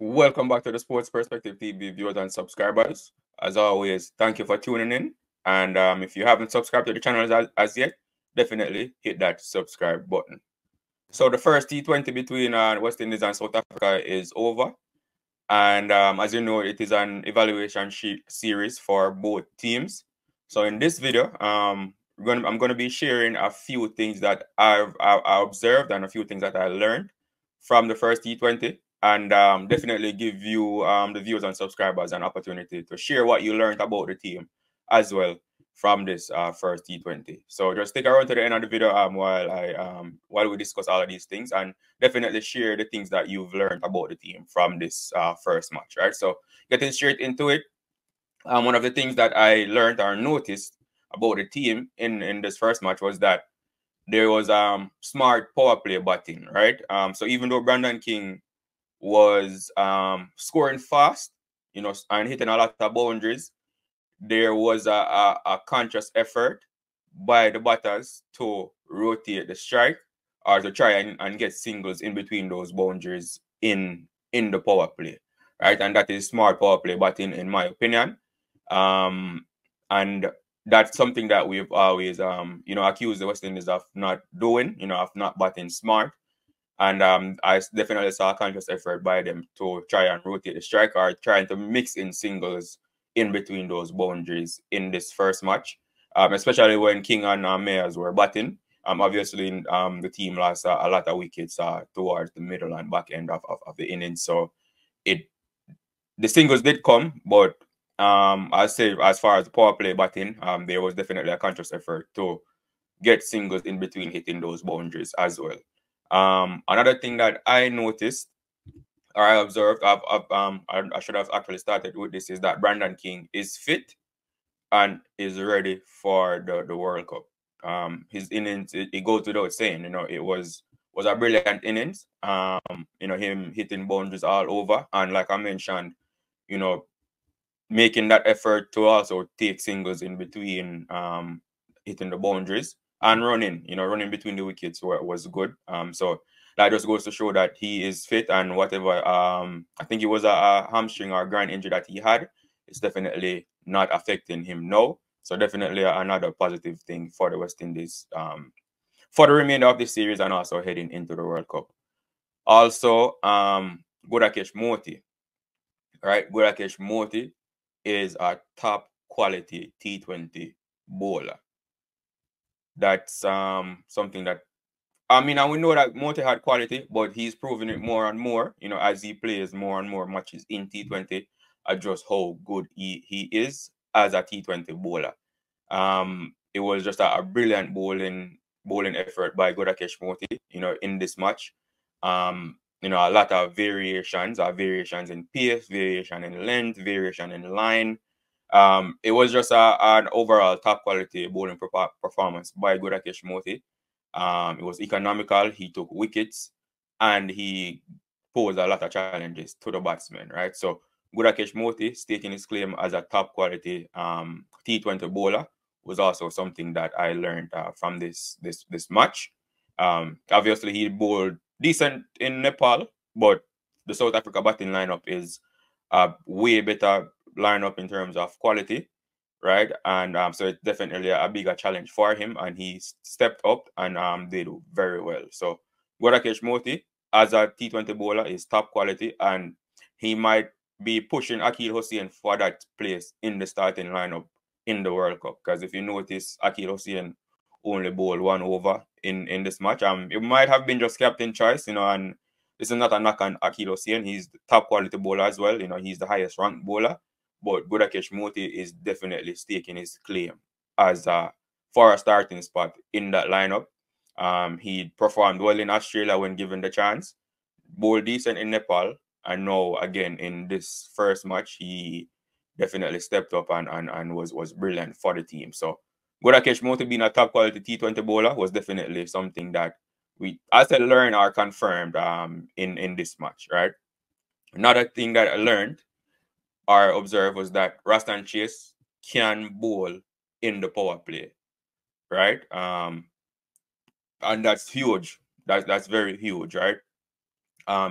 Welcome back to the Sports Perspective TV viewers and subscribers. As always, thank you for tuning in. And if you haven't subscribed to the channel as yet, definitely hit that subscribe button. So the first T20 between West Indies and South Africa is over. And as you know, it is an evaluation series for both teams. So in this video, I'm going to be sharing a few things that I observed and a few things that I learned from the first T20, and definitely give you, the viewers and subscribers, an opportunity to share what you learned about the team as well from this first T20. So just stick around to the end of the video while we discuss all of these things, and definitely share the things that you've learned about the team from this first match, right? So getting straight into it, one of the things that I learned or noticed about the team in this first match was that there was smart power play batting, right? So even though Brandon King was scoring fast, and hitting a lot of boundaries, there was a conscious effort by the batters to rotate the strike or to try and get singles in between those boundaries in the power play, right? And that is smart power play batting, in my opinion. And that's something that we've always, accused the West Indies of not doing, of not batting smart. And I definitely saw a conscious effort by them to try and rotate the strike or trying to mix in singles in between those boundaries in this first match, especially when King and Mayers were batting. Obviously, the team lost a lot of wickets towards the middle and back end of the innings. So the singles did come, but I'll say as far as the power play batting, there was definitely a conscious effort to get singles in between hitting those boundaries as well. Another thing that I noticed or I observed, I should have actually started with this, is that Brandon King is fit and is ready for the World Cup. His innings, it goes without saying, it was a brilliant innings. Him hitting boundaries all over, and like I mentioned, making that effort to also take singles in between hitting the boundaries and running between the wickets was good. So that just goes to show that he is fit, and whatever I think it was a hamstring or groin injury that he had, it's definitely not affecting him now. So definitely another positive thing for the West Indies for the remainder of the series and also heading into the World Cup. Also, Gudakesh Motie, right? Gudakesh Motie is a top quality T20 bowler. That's something that, and we know that Motie had quality, but he's proving it more and more, as he plays more and more matches in T20, just how good he is as a T20 bowler. It was just a brilliant bowling effort by Gudakesh Motie, in this match. A lot of variations in pace, variation in length, variation in line. It was just an overall top quality bowling performance by Gudakesh Motie. It was economical. He took wickets and he posed a lot of challenges to the batsmen, right? So Gudakesh Motie staking his claim as a top quality T20 bowler was also something that I learned from this match. Obviously, he bowled decent in Nepal, but the South Africa batting lineup is a way better lineup in terms of quality, right? And so it's definitely a bigger challenge for him, and he stepped up and did very well. So Gudakesh Motie, as a T20 bowler, is top quality, and he might be pushing Akil Hussain for that place in the starting lineup in the World Cup. Because if you notice, Akil Hussain only bowled 1 over in this match. It might have been just captain choice, and this is not a knock on Akil Hussain. He's the top quality bowler as well. He's the highest ranked bowler. But Gudakesh Motie is definitely staking his claim as for a starting spot in that lineup. He performed well in Australia when given the chance, bowled decent in Nepal, and now again in this first match, he definitely stepped up and was brilliant for the team. So Gudakesh Motie being a top quality T20 bowler was definitely something that we, as I learned, or confirmed in this match, right? Another thing that I learned or observed was that Roston Chase can bowl in the power play, right? And that's huge. That's very huge, right?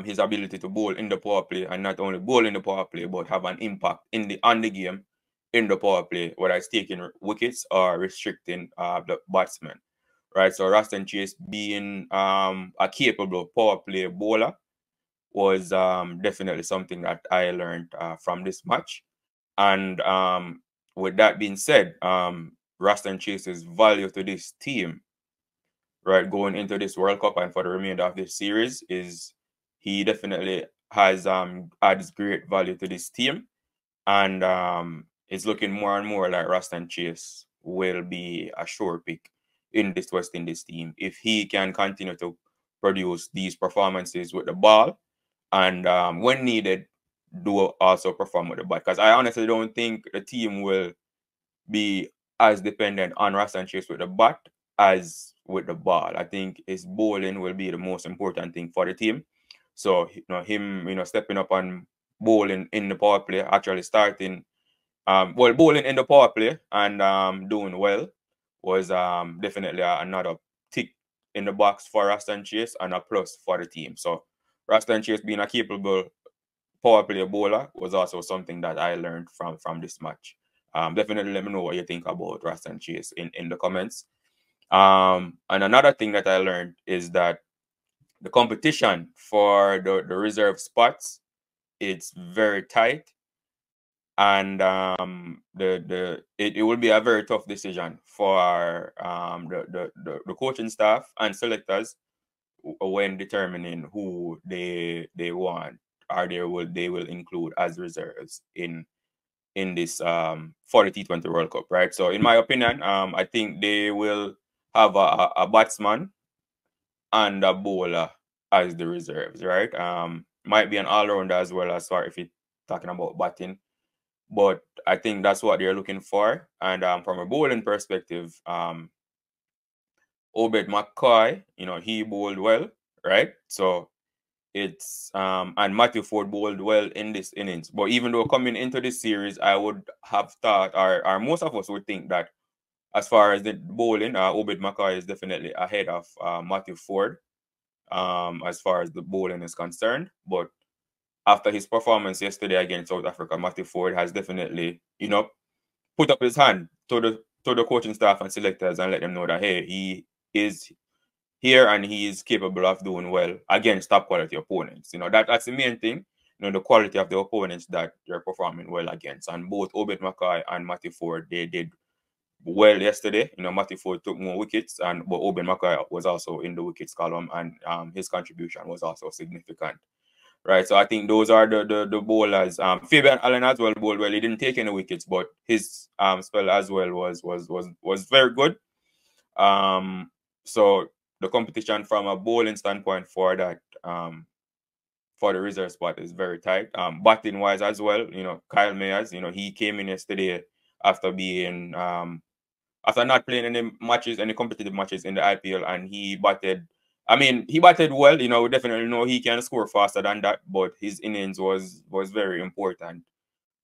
his ability to bowl in the power play, and not only bowl in the power play, but have an impact on the game in the power play, whether it's taking wickets or restricting the batsmen. Right. So Roston Chase being a capable power play bowler was definitely something that I learned from this match. And with that being said, Roston Chase's value to this team, right, going into this World Cup and for the remainder of this series, is he definitely has adds great value to this team. And it's looking more and more like Roston Chase will be a sure pick in this West Indies team if he can continue to produce these performances with the ball, and when needed, do also perform with the bat. Because I honestly don't think the team will be as dependent on Roston Chase with the bat as with the ball. I think his bowling will be the most important thing for the team. So him stepping up and bowling in the power play, actually starting bowling in the power play and doing well was definitely another tick in the box for Roston Chase and a plus for the team. So Roston Chase being a capable power play bowler was also something that I learned from this match. Definitely let me know what you think about Roston Chase in the comments. And another thing that I learned is that the competition for the reserve spots, it's very tight, and it will be a very tough decision for the coaching staff and selectors when determining who they want or they will include as reserves in this for the T20 World Cup, right? So in my opinion, I think they will have a batsman and a bowler as the reserves, right? Might be an all-rounder as well, as far if you're talking about batting. But I think that's what they're looking for. And from a bowling perspective, Obed McCoy, he bowled well, right? So it's and Matthew Ford bowled well in this innings. But even though coming into this series, I would have thought, or most of us would think that as far as the bowling, Obed McCoy is definitely ahead of Matthew Ford as far as the bowling is concerned. But after his performance yesterday against South Africa, Matthew Ford has definitely, put up his hand to the coaching staff and selectors and let them know that, hey, he is here and he is capable of doing well against top quality opponents. That's the main thing. The quality of the opponents that they're performing well against. And both Obed McCoy and Matthew Ford, they did well yesterday. Matthew Ford took more wickets, but Obed McCoy was also in the wickets column, and his contribution was also significant. Right, so I think those are the bowlers. Fabian Allen as well bowled well. He didn't take any wickets, but his spell as well was very good. So the competition from a bowling standpoint for that for the reserve spot is very tight. Batting wise as well, Kyle Mayers, he came in yesterday after being after not playing any competitive matches in the IPL, and he batted. I mean, he batted well. We definitely know he can score faster than that, but his innings was very important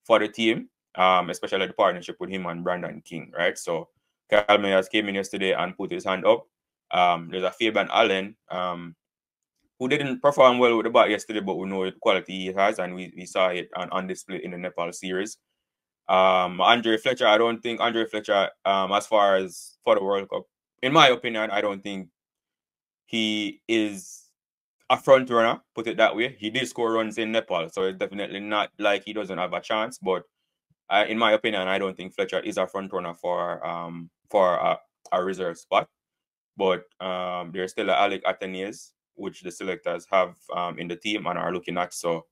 for the team, especially the partnership with him and Brandon King, right? So Kyle Mayers came in yesterday and put his hand up. There's a Fabian Allen who didn't perform well with the bat yesterday, but we know the quality he has, and we saw it on display in the Nepal series. Andre Fletcher, I don't think Andre Fletcher, as far as for the World Cup, in my opinion, I don't think he is a front runner, put it that way. He did score runs in Nepal, so it's definitely not like he doesn't have a chance. But in my opinion, I don't think Fletcher is a front runner for a reserve spot. But there's still Alec Atenes, which the selectors have in the team and are looking at. So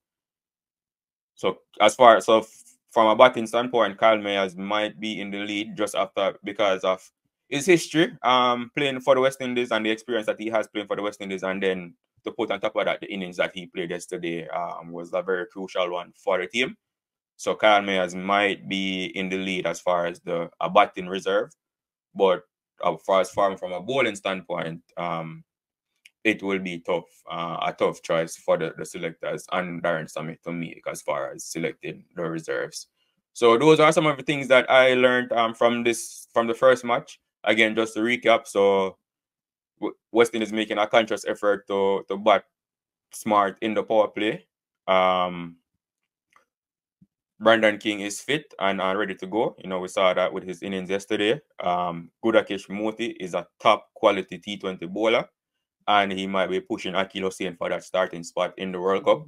from a batting standpoint, Kyle Mayers might be in the lead just after because of his history playing for the West Indies and the experience that he has playing for the West Indies, and then to put on top of that, the innings that he played yesterday was a very crucial one for the team. So Kyle Mayers might be in the lead as far as a batting reserve, but as far from a bowling standpoint, it will be tough, a tough choice for the selectors and Darren Summit to make as far as selecting the reserves. So those are some of the things that I learned from the first match. Again, just to recap, so West Indies making a conscious effort to bat Smart in the power play. Brandon King is fit and ready to go. You know, we saw that with his innings yesterday. Gudakesh Motie is a top quality T20 bowler, and he might be pushing Akil Hussain for that starting spot in the World Cup.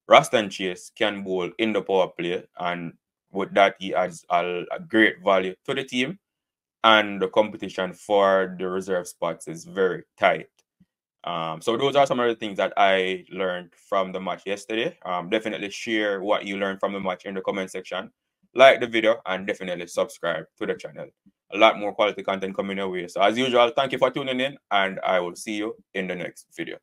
Roston Chase can bowl in the power play, and with that, he adds a great value to the team. And the competition for the reserve spots is very tight. So those are some of the things that I learned from the match yesterday. Definitely share what you learned from the match in the comment section. Like the video and definitely subscribe to the channel. A lot more quality content coming your way. So as usual, thank you for tuning in and I will see you in the next video.